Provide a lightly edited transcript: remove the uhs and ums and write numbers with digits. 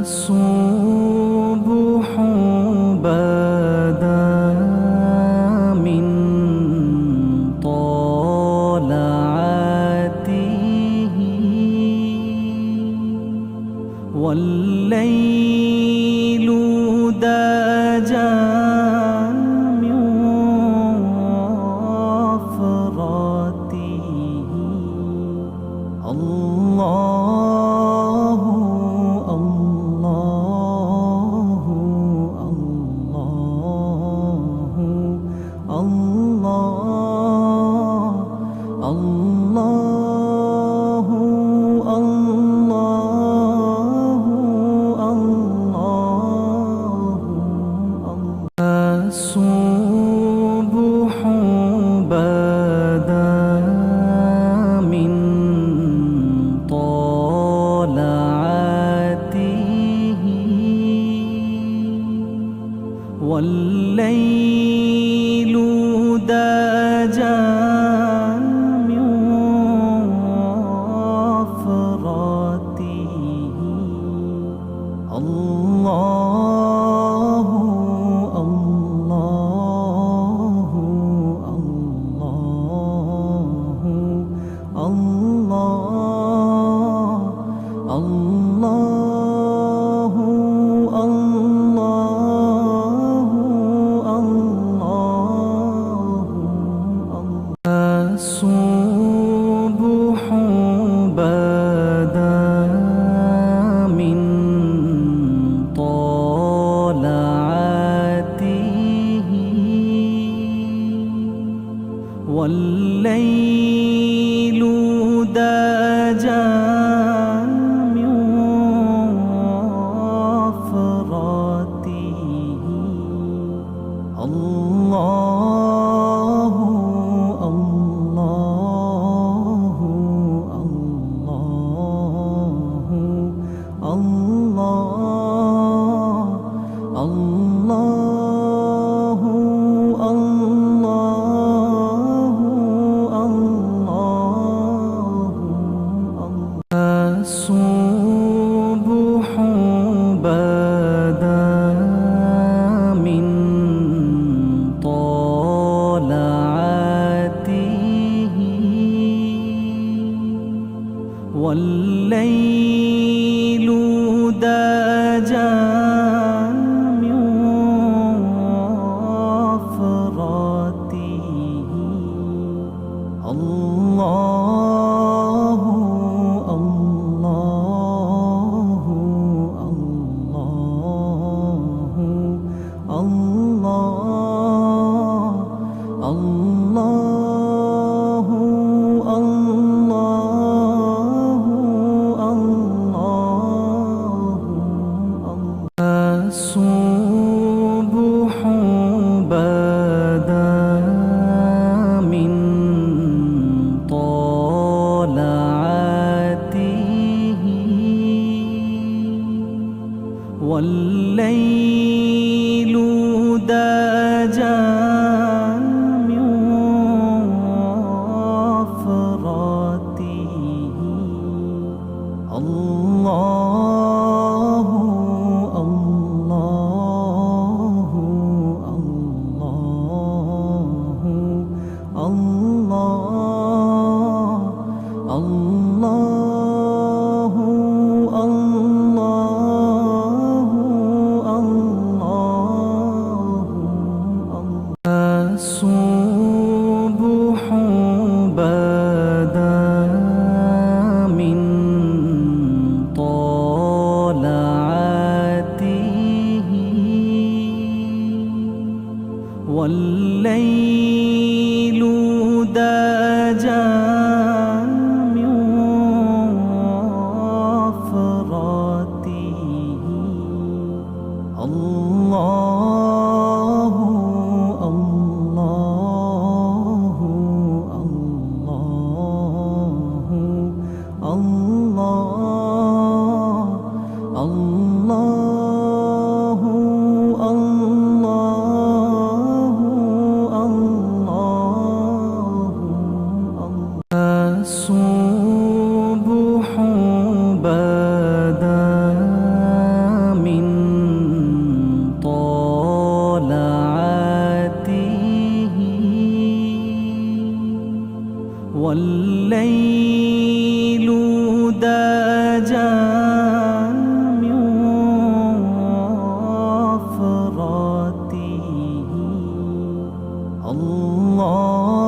الصبح بدا من طلعته والليل دجى من وفرته الله الله الله الله الله الصبح بدا من طلعته والليل دجى من وفرته الله الله الله الله الله الصبح بدا من طلعته والليل دجى من وفرته الله الله الله الله الصبح بدا من طلعته والليل دجى من وفرته الله الله الله الله الصبح بدا من طلعته والليل دجى من وفرته الله الله الله الله الصبح بدا من طلعته والليل دجى من وفرته الله الله الله الله الصبح بدا الليل دجى من وفراته الله